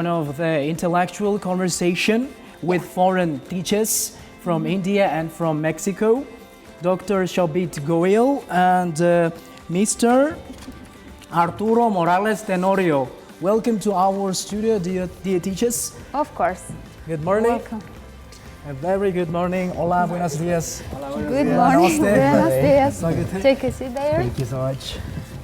One of the intellectual conversation with foreign teachers from India and from Mexico, Dr. Shobit Goel and Mr. Arturo Morales Tenorio. Welcome to our studio, dear teachers. Of course. Good morning. Welcome. A very good morning. Hola, buenos días. Good morning. Buenos dias. So good. Take a seat there. Thank you so much.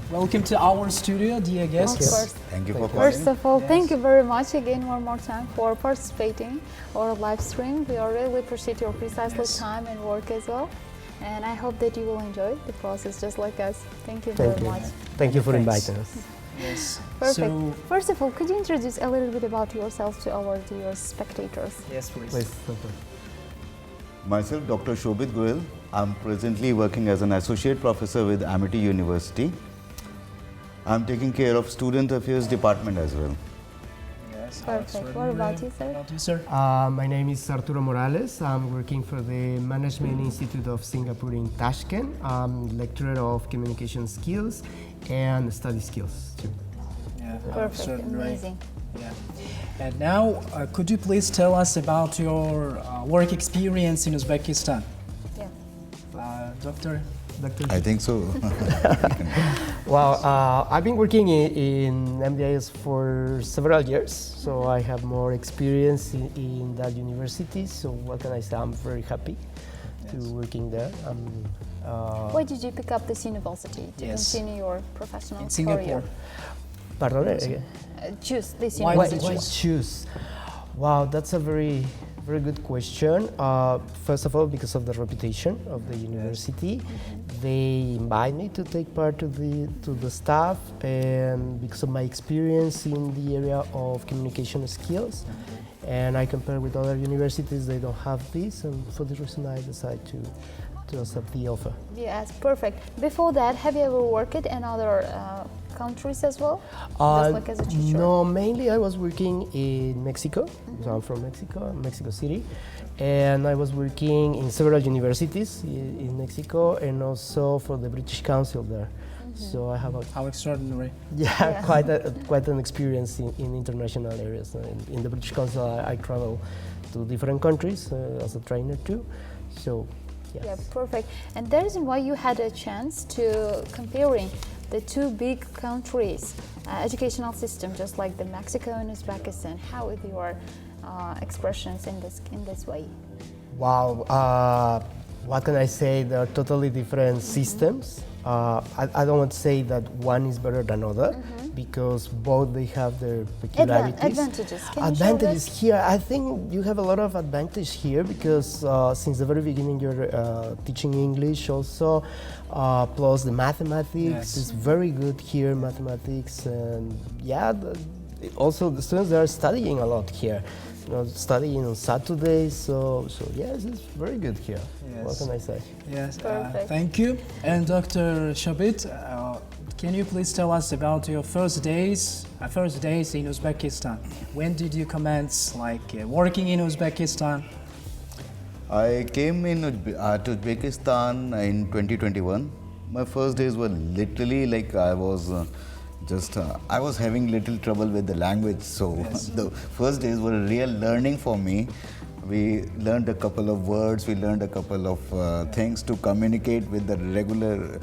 Welcome to our studio, dear guests. Of course. Thank you for calling. First of all, thank you very much again one more time for participating our live stream. We really appreciate your precisely time and work as well. And I hope that you will enjoy the process just like us. Thank you very much. Thank you for Thanks. inviting us. Yes. Perfect. So, First of all, could you introduce a little bit about yourself to our dear spectators? yes, please. Please, Dr. Myself, Dr. Shobit Goel. I'm presently working as an associate professor with Amity University. I'm taking care of Student Affairs Department as well. Yes, Perfect. What about you, sir? About you, sir? My name is Arturo Morales. I'm working for the Management Institute of Singapore in Tashkent. I'm lecturer of communication skills and study skills too. Yeah, Perfect. certainly right. Amazing. Yeah. And now, could you please tell us about your work experience in Uzbekistan? Yeah. Doctor? Dr. I think so. Well, I've been working in MDIS for several years, so I have more experience in that university. So what can I say? I'm very happy to working there. Why did you pick up this university to Yes. continue your professional In Singapore. career? Pardon? Choose this Why university. did you Why choose? Wow, that's a very good question. First of all, because of the reputation of the university, they invite me to take part to the staff, and because of my experience in the area of communication skills, and I compare with other universities, they don't have this, and for this reason, I decided to accept the offer. Yes, perfect. Before that, have you ever worked in other countries as well? Just like as a teacher? No, mainly I was working in Mexico. So I'm from Mexico, Mexico City, and I was working in several universities in Mexico and also for the British Council there. So I have How extraordinary. yeah. quite an experience in international areas. In the British Council, I travel to different countries as a trainer too. So yes. Yeah, perfect. And the reason why you had a chance to comparing the two big countries' educational system, just like the Mexico and Uzbekistan, how is your expressions in this way? Wow, what can I say? They are totally different systems. I don't want to say that one is better than other because both they have their peculiarities. Advantages. Can you Advantages show us? here, I think you have a lot of advantage here because since the very beginning you're teaching English also, plus the mathematics is very good here, mathematics, and yeah, also the students they are studying a lot here. You know, studying on Saturdays, so yes, it's very good here. Yes. What can I say? Yes, Perfect. thank you. And Dr. Shobit, can you please tell us about your first days in Uzbekistan? When did you commence working in Uzbekistan? I came to Uzbekistan in 2021. My first days were literally like I was I was having little trouble with the language. So the first days were a real learning for me. We learned a couple of words, we learned a couple of things to communicate with the regular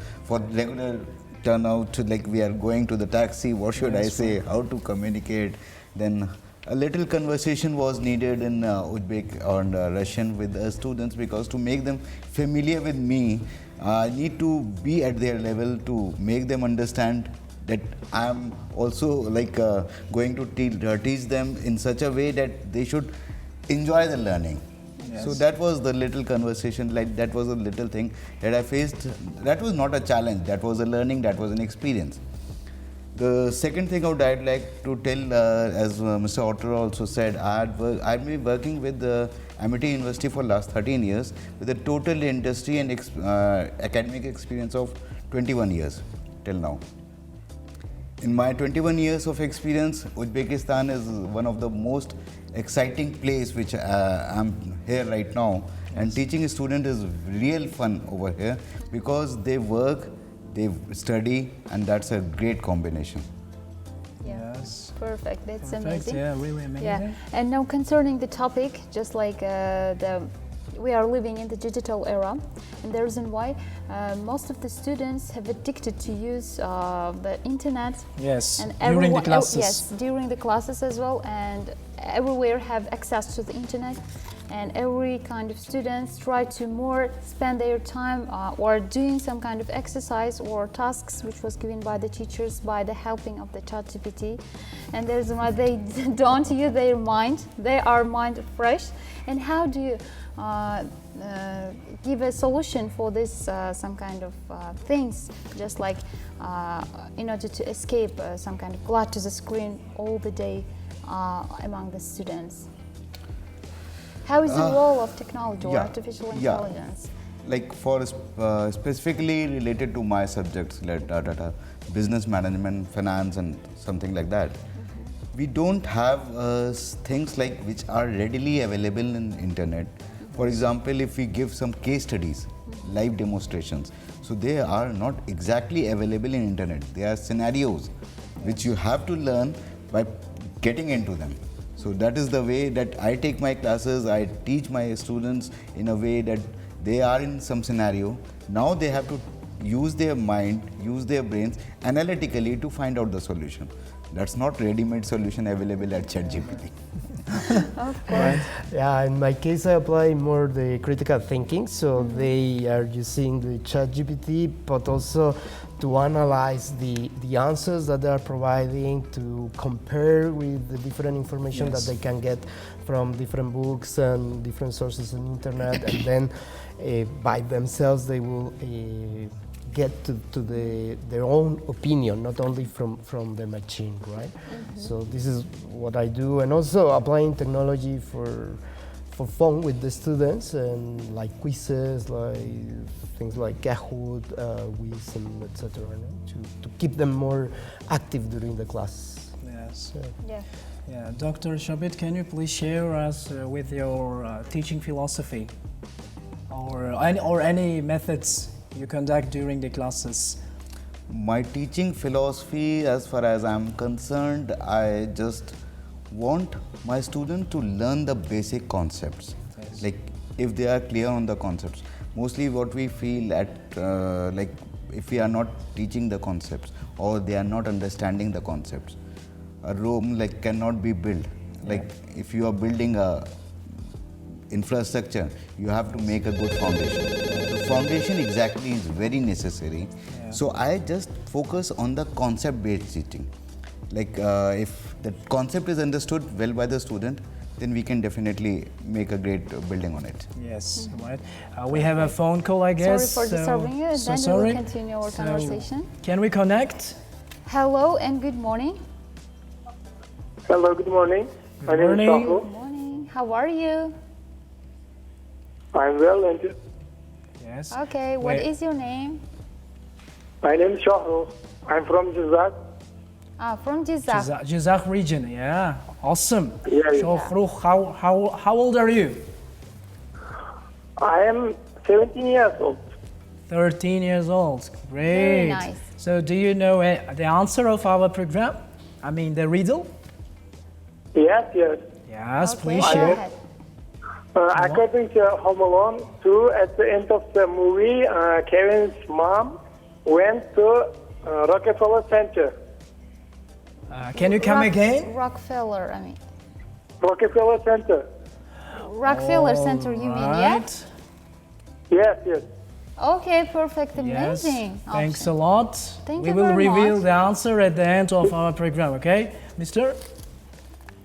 turnout, to like we are going to the taxi, what should I say, how to communicate. Then a little conversation was needed in Uzbek or Russian with the students because to make them familiar with me, I need to be at their level to make them understand that I am also going to teach them in such a way that they should enjoy the learning. Yes. So that was the little conversation, that was a little thing that I faced. That was not a challenge, that was a learning, that was an experience. The second thing I'd like to tell, as Mr. Otter also said, I've been working with the Amity University for last 13 years with a total industry and academic experience of 21 years till now. In my 21 years of experience, Uzbekistan is one of the most exciting place which I'm here right now. And teaching a student is real fun over here because they work, they study, and that's a great combination. Yeah. Yes. Perfect. That's Perfect. amazing. Yeah, really amazing. Yeah. And now concerning the topic, just like we are living in the digital era, and the reason why most of the students have addicted to use the internet. Yes. And During the classes. Yes, during the classes as well, and everywhere have access to the internet. And every kind of students try to more spend their time or doing some kind of exercise or tasks which was given by the teachers by the helping of the ChatGPT. And there's why they don't use their mind. They are mind fresh. And how do you give a solution for this some kind of things, just like in order to escape some kind of glued to the screen all the day among the students? How is the role of technology or artificial intelligence? Like for specifically related to my subjects, like business management, finance, and something like that, we don't have things like which are readily available in internet. For example, if we give some case studies, live demonstrations, so they are not exactly available in internet. They are scenarios which you have to learn by getting into them. So that is the way that I take my classes. I teach my students in a way that they are in some scenario. Now they have to use their mind, use their brains analytically to find out the solution. That's not ready-made solution available at ChatGPT. Of course. Yeah, in my case, I apply more the critical thinking. So they are using the ChatGPT, but also to analyze the answers that they are providing, to compare with the different information that they can get from different books and different sources on internet, and then by themselves they will get to their own opinion, not only from the machine, right? So this is what I do, and also applying technology for fun with the students, and like quizzes, like things like Kahoot, Wiz, and etc. To keep them more active during the class. Yes. Yeah. Yeah, Dr. Shabit, can you please share us with your teaching philosophy or any methods you conduct during the classes? My teaching philosophy, as far as I'm concerned, I just want my students to learn the basic concepts. Yes. Like if they are clear on the concepts. Mostly what we feel at like if we are not teaching the concepts or they are not understanding the concepts, a room like cannot be built. Like if you are building a infrastructure, you have to make a good foundation. The foundation exactly is very necessary. Yeah. So I just focus on the concept-based teaching. Like if the concept is understood well by the student, then we can definitely make a great building on it. Yes, right. We have a phone call, I guess. Sorry for disturbing you. So Then we sorry. will continue our conversation. Can we connect? Hello and good morning. Hello, good morning. My name is morning. Shahul. Good morning. How are you? I'm well, and you? Yes. Okay. What Wait. is your name? My name is Shahul. I'm from Jizak. From Jizak. Jizak region, yeah. Awesome. Yeah, yeah. So, Khruh, how old are you? I am 17 years old. 13 years old. Great. Very nice. So, do you know the answer of our program? I mean, the riddle? Yes, yes. Yes, Okay, please go share. ahead. According to Home Alone 2, at the end of the movie, Kevin's mom went to Rockefeller Center. Can you come again? Rockefeller, I mean. Rockefeller Center. Rockefeller Center, you mean, yeah? Right. Yes, yes. Okay, perfect, Yes. amazing. Thanks option. a lot. Thank we you will very reveal much. the answer at the end of our program, okay, Mister?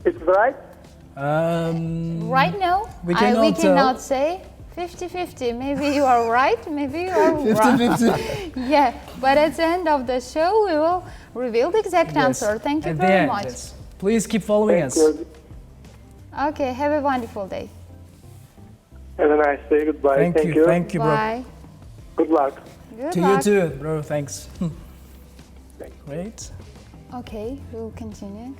It's right. Right now, We we cannot tell. cannot say 50-50. Maybe you are right, maybe you are wrong. 50-50. Yeah, but at the end of the show, we will reveal the exact answer. Thank you At the very end, much. yes. Please keep following Thank us. you. Okay, have a wonderful day. Have a nice day. Goodbye. Thank you, thank you, bro. Bye. Good luck. Good To luck. you too, bro. Thanks. Great. Okay, we'll continue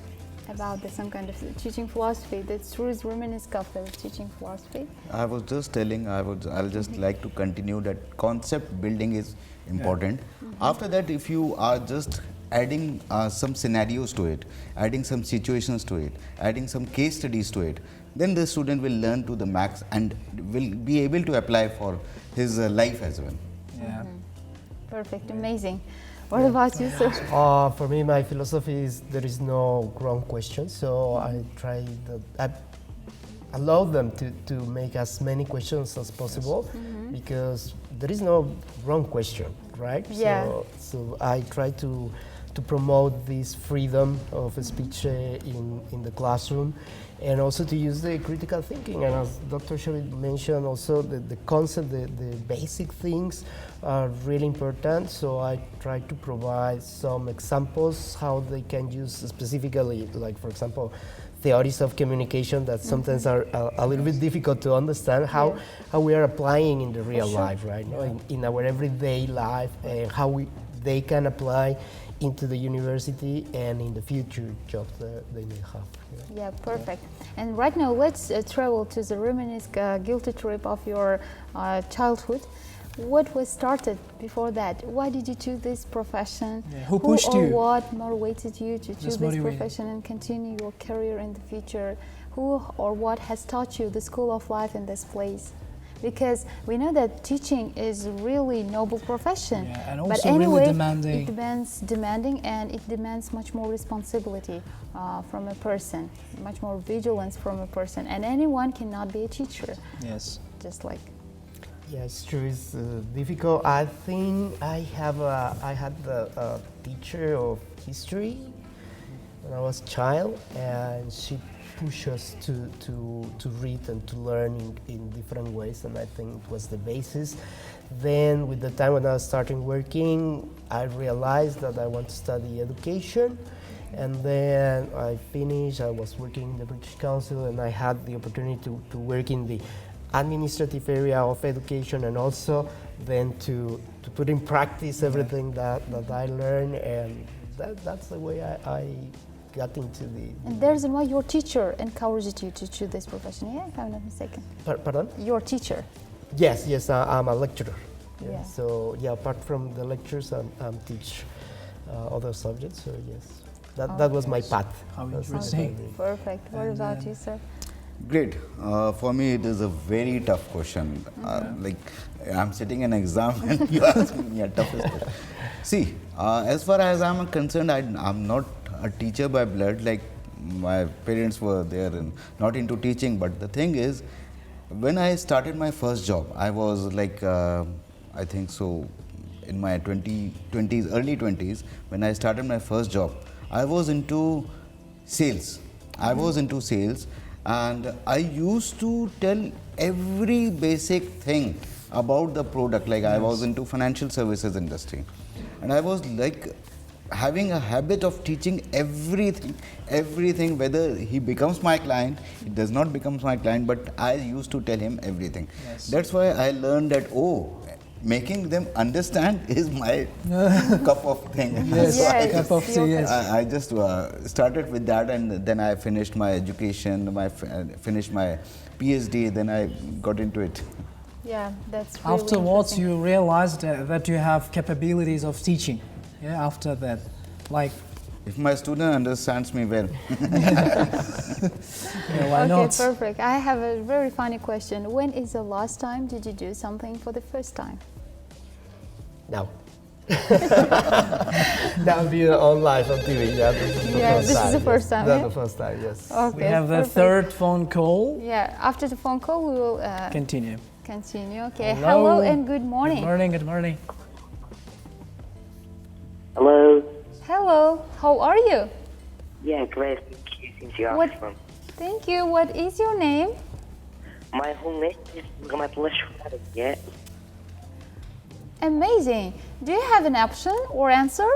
about some kind of teaching philosophy. That's Truth Romanesque of the teaching philosophy. I was just telling, I'll just like to continue that concept building is important. After that, if you are just adding some scenarios to it, adding some situations to it, adding some case studies to it, then the student will learn to the max and will be able to apply for his life as well. Yeah. Perfect, amazing. What about you, sir? For me, my philosophy is there is no wrong question, so I allow them to make as many questions as possible because there is no wrong question, right? Yeah. So I try to promote this freedom of speech in the classroom, and also to use the critical thinking. And as Dr. Shabit mentioned, also the concept, the basic things are really important. So I try to provide some examples how they can use specifically, like for example, theories of communication that sometimes are a little bit difficult to understand how we are applying in the real life, right? In our everyday life, and how they can apply into the university and in the future jobs that they may have. Yeah, perfect. And right now, let's travel to the reminisce guilty trip of your childhood. What was started before that? Why did you choose this profession? Yeah, who pushed or you? What motivated you to choose this motivated. profession and continue your career in the future? Who or what has taught you the school of life in this place? Because we know that teaching is a really noble profession. Yeah, and but also anyway, really demanding. it demands demanding and it demands much more responsibility from a person, much more vigilance from a person. And anyone cannot be a teacher. Yes. Just like. Yeah, it's true. It's difficult. I think I had a teacher of history when I was a child, and she pushed us to read and to learn in different ways, and I think it was the basis. Then, with the time when I was starting working, I realized that I want to study education, and then I finished. I was working in the British Council, and I had the opportunity to work in the administrative area of education, and also then to put in practice everything that I learned, and that's the way I got into the... And there's why your teacher encouraged you to choose this profession, yeah, if I'm not mistaken. Pardon? Your teacher. Yes, I'm a lecturer. Yeah. So yeah, apart from the lectures, I teach other subjects. So yes, that was my path. How That's interesting. Perfect. What about you, sir? Great. For me, it is a very tough question. Like, I'm sitting in an exam and you ask me a toughest question. See, as far as I'm concerned, I'm not a teacher by blood. Like, my parents were there and not into teaching. But the thing is, when I started my first job, I was like, I think so, in my early 20s, when I started my first job, I was into sales. And I used to tell every basic thing about the product. Like, I was into financial services industry, and I was like having a habit of teaching everything, whether he becomes my client, he does not become my client, but I used to tell him everything. Yes. That's why I learned that, making them understand is my cup of thing. Yes, Yes, cup of tea, your yes. I just started with that, and then I finished my education, finished my PhD, then I got into it. Yeah, that's really Afterwards, interesting. you realized that you have capabilities of teaching. Yeah, after that, like, If my student understands me well. yeah, why Okay, not? perfect. I have a very funny question. When is the last time did you do something for the first time? Now. That would be on live on TV. Yeah, this is the Yeah, first this is time. the first time, That's yeah? the first time. Yes. Okay, We have the perfect. third phone call. Yeah, after the phone call, we will Continue. continue. Okay, hello and good morning. Good morning, good morning. Hello. Hello, how are you? Yeah, great. Thank you. Since you What? asked from. Thank you. What is your name? My whole name is Muhammad Yeah. Amazing. Do you have an option or answer?